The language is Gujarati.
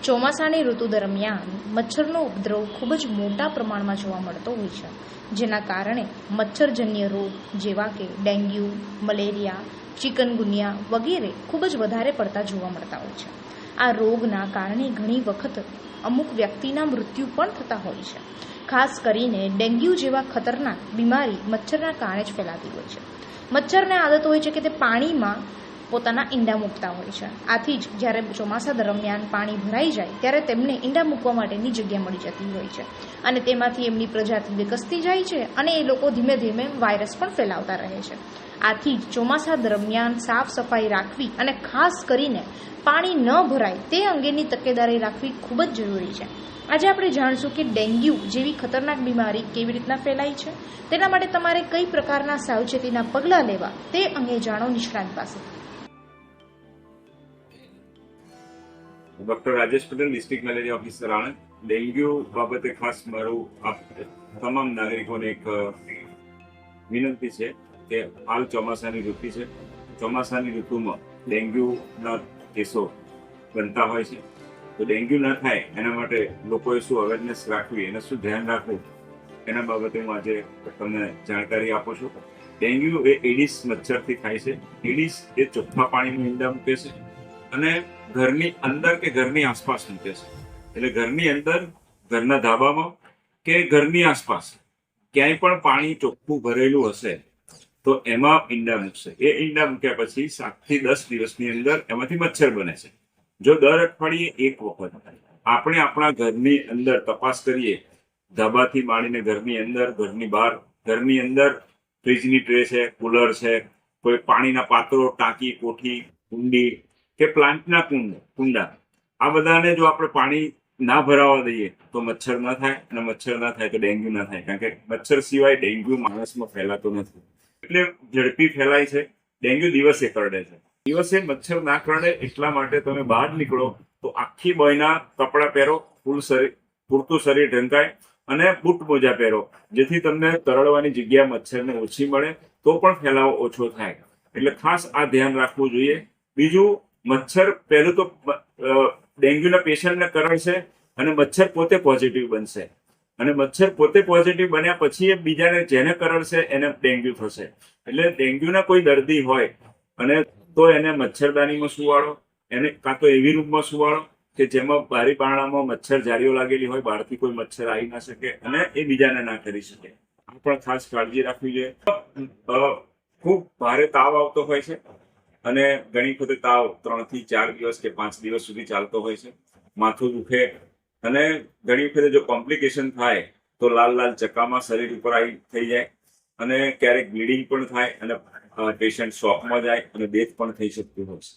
ચોમાસાની ઋતુ દરમિયાન મચ્છરનો ઉપદ્રવ ખૂબ જ મોટા પ્રમાણમાં જોવા મળતો હોય છે, જેના કારણે મચ્છરજન્ય રોગ જેવા કે ડેન્ગ્યુ, મલેરિયા, ચિકનગુનિયા વગેરે ખૂબ જ વધારે પડતા જોવા મળતા હોય છે. આ રોગના કારણે ઘણી વખત અમુક વ્યક્તિના મૃત્યુ પણ થતા હોય છે. ખાસ કરીને ડેન્ગ્યુ જેવા ખતરનાક બીમારી મચ્છરના કારણે જ ફેલાતી હોય છે. મચ્છરને આદત હોય છે કે તે પાણીમાં પોતાના ઈંડા મૂકતા હોય છે. આથી જ જ્યારે ચોમાસા દરમિયાન પાણી ભરાઈ જાય ત્યારે તેમને ઈંડા મૂકવા માટેની જગ્યા મળી જતી હોય છે અને તેમાંથી એમની પ્રજાતિ વિકસતી જાય છે અને એ લોકો ધીમે ધીમે વાયરસ પણ ફેલાવતા રહે છે. આથી જ ચોમાસા દરમિયાન સાફ સફાઈ રાખવી અને ખાસ કરીને પાણી ન ભરાય તે અંગેની તકેદારી રાખવી ખૂબ જ જરૂરી છે. આજે આપણે જાણીશું કે ડેન્ગ્યુ જેવી ખતરનાક બીમારી કેવી રીતના ફેલાય છે, તેના માટે તમારે કઈ પ્રકારના સાવચેતીના પગલાં લેવા તે અંગે જાણો નિષ્ણાત પાસે. Doctor Rajesh Patel, district malaria officer Anand. Dengue બાબતે ખાસ મારું તમામ નાગરિકોને એક વિનંતી છે કે હાલ ચોમાસાની ઋતુ છે. ચોમાસાની ઋતુમાં ડેન્ગ્યુના કેસો બનતા હોય છે. તો ડેન્ગ્યુ ન થાય એના માટે લોકોએ શું અવેરનેસ રાખવી, એને શું ધ્યાન રાખવું, એના બાબતે હું આજે તમને જાણકારી આપું છું. ડેન્ગ્યુ એ એડિસ મચ્છરથી થાય છે. એડિસ એ ચોખ્ખા પાણીમાં ઈંડા મૂકે છે અને ઘરની અંદર કે ઘરની આસપાસ મૂકે છે. એટલે ઘરની અંદર, ઘરના ધાબામાં કે ઘરની આસપાસ ક્યાંય પણ પાણી ચોખ્ખું ભરેલું હશે તો એમાં ઈંડા મૂકશે. એ ઈંડા મૂક્યા પછી 7 થી 10 દિવસની અંદર એમાંથી મચ્છર બને છે. જો દર અઠવાડિયે એક વખત આપણે આપણા ઘરની અંદર તપાસ કરીએ, ધાબાથી માંડીને ઘરની અંદર, ઘરની બહાર, ઘરની અંદર ફ્રીજની ટ્રે છે, કુલર છે, કોઈ પાણીના પાત્રો, ટાંકી, કોઠી, કુંડી કે પ્લાન્ટના કુંડા, આ બધાને જો આપણે પાણી ના ભરાવા દઈએ તો મચ્છર ના થાય, અને મચ્છર ના થાય તો ડેન્ગ્યુ ના થાય. કારણ કે મચ્છર સિવાય ડેન્ગ્યુ માણસમાં ફેલાતો નથી, એટલે ઝડપી ફેલાય છે. ડેન્ગ્યુ દિવસે કરડે છે. દિવસે મચ્છર ના કરડે એટલા માટે તમે બહાર નીકળો તો આખી બોયના કપડાં પહેરો, પૂરતું શરીર ઢંકાય અને બૂટ મોજા પહેરો, જેથી તમને તરડવાની જગ્યા મચ્છરને ઓછી મળે તો પણ ફેલાવો ઓછો થાય. એટલે ખાસ આ ધ્યાન રાખવું જોઈએ. બીજું, મચ્છર પહેલું તો ડેન્ગ્યુના પેશન્ટને કરડશે અને મચ્છર પોતે પોઝિટિવ બનશે, અને મચ્છર પોતે પોઝિટિવ બન્યા પછી એ બીજાને જેને કરડશે એને ડેન્ગ્યુ થશે. એટલે ડેન્ગ્યુના કોઈ દર્દી હોય અને તો એને મચ્છરદાનીમાં સુવાડો, એને કાં તો એવી રૂમમાં સુવાડો કે જેમાં બારી બારણામાં મચ્છર જાળીઓ લાગેલી હોય, બહારથી કોઈ મચ્છર આવી ના શકે અને એ બીજાને ના કરી શકે. આ પણ ખાસ કાળજી રાખવી જોઈએ. ખૂબ ભારે તાવ આવતો હોય છે અને ઘણી વખતે તાવ 3 થી 4 દિવસ કે 5 દિવસ સુધી ચાલતો હોય છે. માથું દુખે અને ઘણી વખતે જો કોમ્પ્લિકેશન થાય તો લાલ લાલ ચકામાં શરીર ઉપર થઈ જાય અને ક્યારેક બ્લીડિંગ પણ થાય અને પેશન્ટ શોકમાં જાય અને ડેથ પણ થઈ શકતું હોય છે.